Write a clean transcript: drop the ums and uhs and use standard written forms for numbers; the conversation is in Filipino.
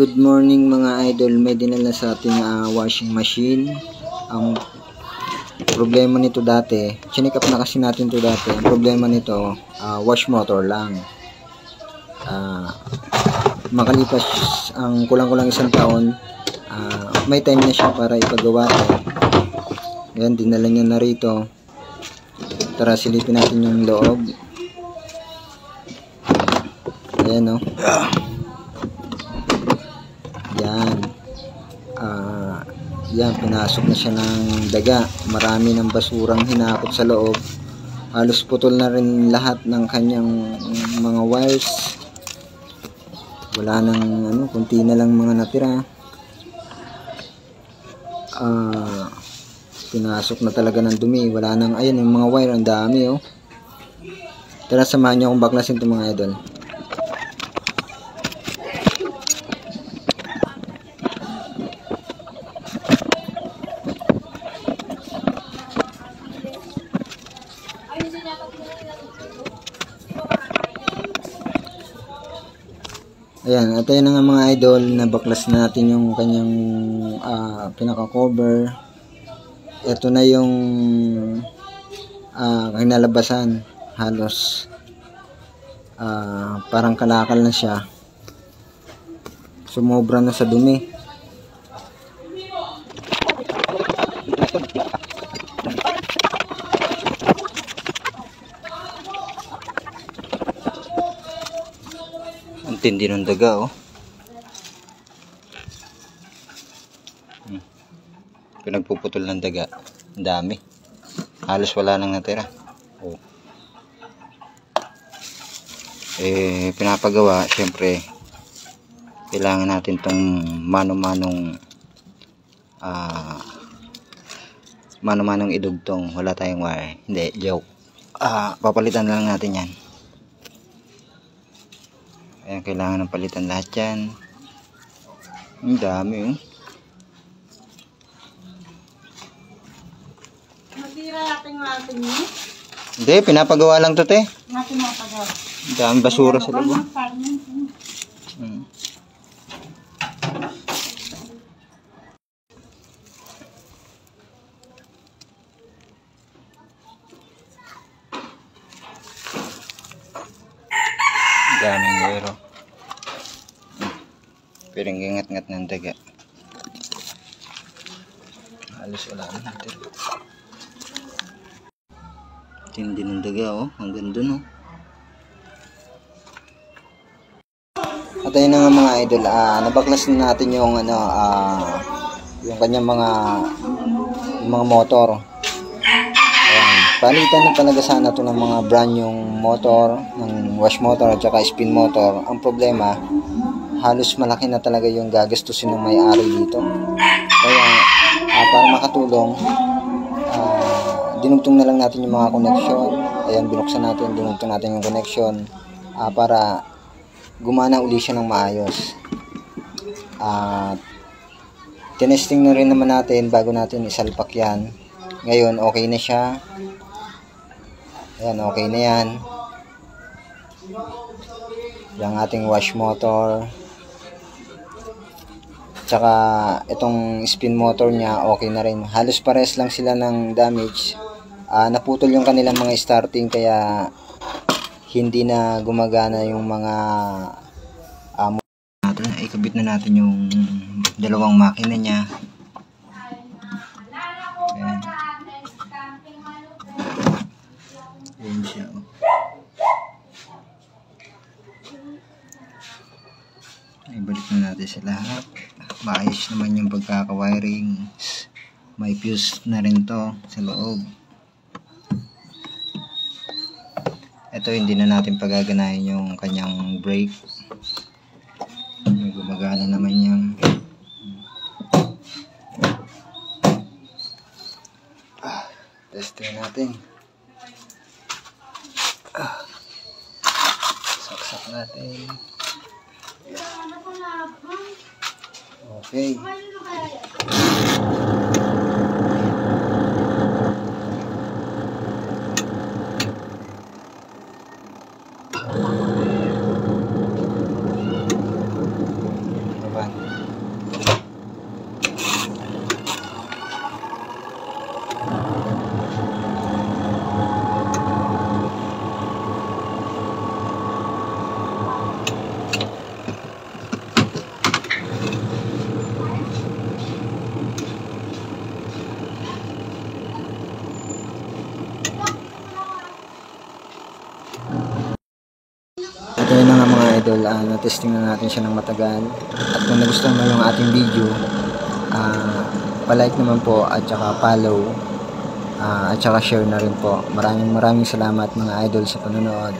Good morning mga idol. May dinala sa ating washing machine. Ang problema nito dati, chinik up na kasi natin to dati. Ang problema nito, wash motor lang. Makalipas ang kulang-kulang isang taon, may time na siya para ipagawa to. Ayan, dinala niya na rito. Tara, silipin natin yung loob. Ayan, no. Yan, pinasok na siya ng daga. Marami ng basurang hinakot sa loob. Halos putol na rin lahat ng kanyang mga wires. Wala nang kunti na lang mga natira. Pinasok na talaga ng dumi. Wala nang, ayun yung mga wire, ang dami, oh. Tara, samahan niyo akong baklasin ito mga idol. Ayan, at ayun na nga mga idol, nabaklas na natin yung kanyang pinaka-cover. Ito na yung kinalabasan. Halos parang kalakal na siya. Sumobra na sa dumi. Ang tindi ng daga, oh. Pinagpuputol ng daga. Ang dami. Halos wala nang natira. Oh. Pinapagawa, syempre kailangan natin tong mano-manong idugtong. Wala tayong wire. Hindi, joke. Papalitan na lang natin yan. Ayan, kailangan ng palitan lahat yan. Ang dami, oh. Masira natin niya? Hindi, pinapagawa lang to, te. Pinapagawa. Ang dami basura sa loob. Daming wero. Piring ingat-ngat ng daga. Halos wala na natin. Tindi ng daga, oh. Hanggang dun, oh. At ayun na nga mga idol, nabaklas na natin yung yung kanyang mga motor. Palitan na talaga sana to ng mga brand yung motor, ng wash motor at saka spin motor. Ang problema, halos malaki na talaga yung gagastusin ng may-ari dito. Kaya para makatulong, dinugtong na lang natin yung mga connection. Ayan, binuksan natin, dinugtong natin yung connection para gumana uli siya ng maayos. Tinesting na rin naman natin bago natin isalpak yan. Ngayon, okay na siya. Ayan, okay na yan. Yung ating wash motor. Tsaka itong spin motor niya, okay na rin. Halos pares lang sila ng damage. Naputol yung kanilang mga starting kaya hindi na gumagana yung mga ikabit na natin yung dalawang makina niya. Ayan. Ayan siya, oh. Ibalik na natin sa lahat. Maayos naman yung pagkaka-wiring. May fuse na rin to sa loob. Ito, hindi na natin pagaganahin yung kanyang brake. Gumagana naman yung testing natin. Saksak natin. Okay. idol, na-testing na natin siya ng matagal. At kung nagustuhan mo yung ating video, palike naman po at saka follow, at saka share na rin po. Maraming salamat mga idol sa panonood.